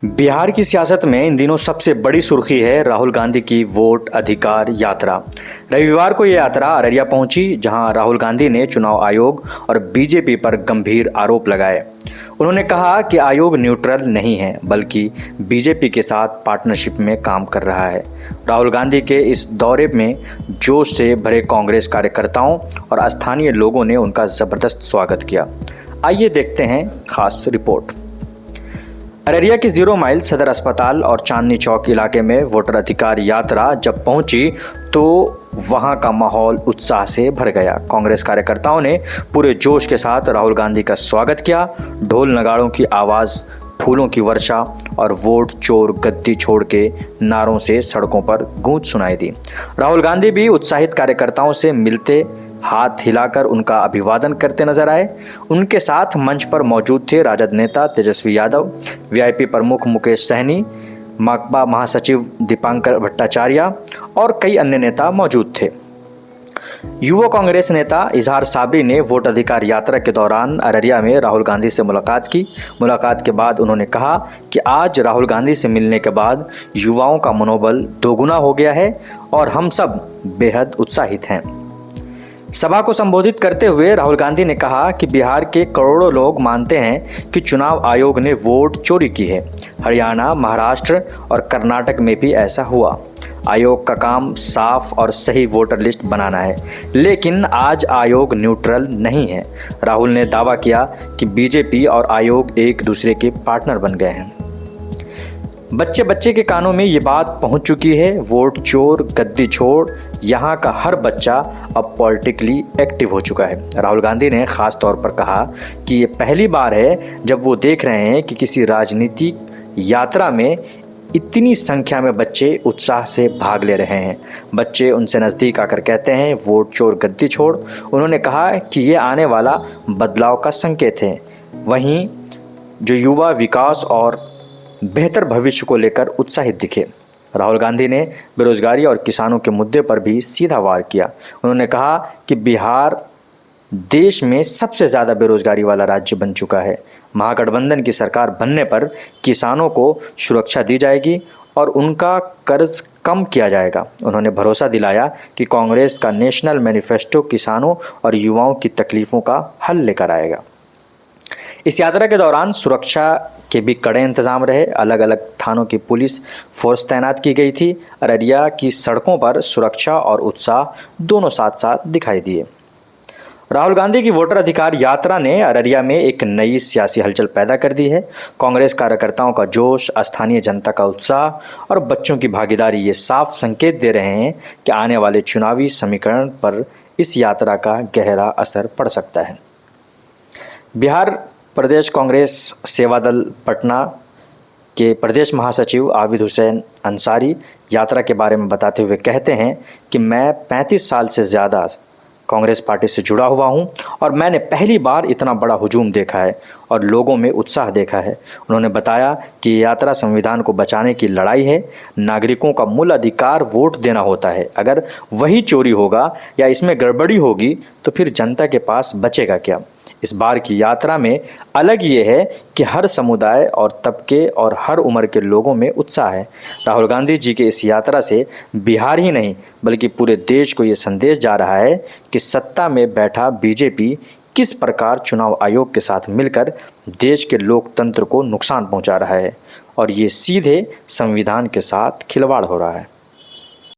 बिहार की सियासत में इन दिनों सबसे बड़ी सुर्खी है राहुल गांधी की वोट अधिकार यात्रा। रविवार को ये यात्रा अररिया पहुंची, जहां राहुल गांधी ने चुनाव आयोग और बीजेपी पर गंभीर आरोप लगाए। उन्होंने कहा कि आयोग न्यूट्रल नहीं है, बल्कि बीजेपी के साथ पार्टनरशिप में काम कर रहा है। राहुल गांधी के इस दौरे में जोश से भरे कांग्रेस कार्यकर्ताओं और स्थानीय लोगों ने उनका जबरदस्त स्वागत किया। आइए देखते हैं खास रिपोर्ट। अररिया की 0 माइल सदर अस्पताल और चांदनी चौक इलाके में वोटर अधिकार यात्रा जब पहुंची तो वहां का माहौल उत्साह से भर गया। कांग्रेस कार्यकर्ताओं ने पूरे जोश के साथ राहुल गांधी का स्वागत किया। ढोल नगाड़ों की आवाज़, फूलों की वर्षा और वोट चोर गद्दी छोड़ के नारों से सड़कों पर गूंज सुनाई दी। राहुल गांधी भी उत्साहित कार्यकर्ताओं से मिलते, हाथ हिलाकर उनका अभिवादन करते नजर आए। उनके साथ मंच पर मौजूद थे राजद नेता तेजस्वी यादव, वीआईपी प्रमुख मुकेश सहनी, माकपा महासचिव दीपांकर भट्टाचार्य और कई अन्य नेता मौजूद थे। युवा कांग्रेस नेता इजहार साबरी ने वोट अधिकार यात्रा के दौरान अररिया में राहुल गांधी से मुलाकात की। मुलाकात के बाद उन्होंने कहा कि आज राहुल गांधी से मिलने के बाद युवाओं का मनोबल दोगुना हो गया है और हम सब बेहद उत्साहित हैं। सभा को संबोधित करते हुए राहुल गांधी ने कहा कि बिहार के करोड़ों लोग मानते हैं कि चुनाव आयोग ने वोट चोरी की है। हरियाणा, महाराष्ट्र और कर्नाटक में भी ऐसा हुआ। आयोग का काम साफ और सही वोटर लिस्ट बनाना है, लेकिन आज आयोग न्यूट्रल नहीं है। राहुल ने दावा किया कि बीजेपी और आयोग एक दूसरे के पार्टनर बन गए हैं। बच्चे बच्चे के कानों में ये बात पहुंच चुकी है। वोट चोर गद्दी छोड़, यहाँ का हर बच्चा अब पॉलिटिकली एक्टिव हो चुका है। राहुल गांधी ने खास तौर पर कहा कि ये पहली बार है जब वो देख रहे हैं कि किसी राजनीतिक यात्रा में इतनी संख्या में बच्चे उत्साह से भाग ले रहे हैं। बच्चे उनसे नज़दीक आकर कहते हैं वोट चोर गद्दी छोड़। उन्होंने कहा कि ये आने वाला बदलाव का संकेत है। वहीं जो युवा विकास और बेहतर भविष्य को लेकर उत्साहित दिखे। राहुल गांधी ने बेरोजगारी और किसानों के मुद्दे पर भी सीधा वार किया। उन्होंने कहा कि बिहार देश में सबसे ज़्यादा बेरोजगारी वाला राज्य बन चुका है। महागठबंधन की सरकार बनने पर किसानों को सुरक्षा दी जाएगी और उनका कर्ज कम किया जाएगा। उन्होंने भरोसा दिलाया कि कांग्रेस का नेशनल मैनिफेस्टो किसानों और युवाओं की तकलीफ़ों का हल लेकर आएगा। इस यात्रा के दौरान सुरक्षा के भी कड़े इंतजाम रहे। अलग अलग थानों की पुलिस फोर्स तैनात की गई थी। अररिया की सड़कों पर सुरक्षा और उत्साह दोनों साथ साथ दिखाई दिए। राहुल गांधी की वोटर अधिकार यात्रा ने अररिया में एक नई सियासी हलचल पैदा कर दी है। कांग्रेस कार्यकर्ताओं का जोश, स्थानीय जनता का उत्साह और बच्चों की भागीदारी ये साफ संकेत दे रहे हैं कि आने वाले चुनावी समीकरण पर इस यात्रा का गहरा असर पड़ सकता है। बिहार प्रदेश कांग्रेस सेवा दल पटना के प्रदेश महासचिव आबिद हुसैन अंसारी यात्रा के बारे में बताते हुए कहते हैं कि मैं 35 साल से ज़्यादा कांग्रेस पार्टी से जुड़ा हुआ हूं और मैंने पहली बार इतना बड़ा हुजूम देखा है और लोगों में उत्साह देखा है। उन्होंने बताया कि ये यात्रा संविधान को बचाने की लड़ाई है। नागरिकों का मूल अधिकार वोट देना होता है। अगर वही चोरी होगा या इसमें गड़बड़ी होगी तो फिर जनता के पास बचेगा क्या। इस बार की यात्रा में अलग ये है कि हर समुदाय और तबके और हर उम्र के लोगों में उत्साह है। राहुल गांधी जी के इस यात्रा से बिहार ही नहीं बल्कि पूरे देश को ये संदेश जा रहा है कि सत्ता में बैठा बीजेपी किस प्रकार चुनाव आयोग के साथ मिलकर देश के लोकतंत्र को नुकसान पहुंचा रहा है और ये सीधे संविधान के साथ खिलवाड़ हो रहा है।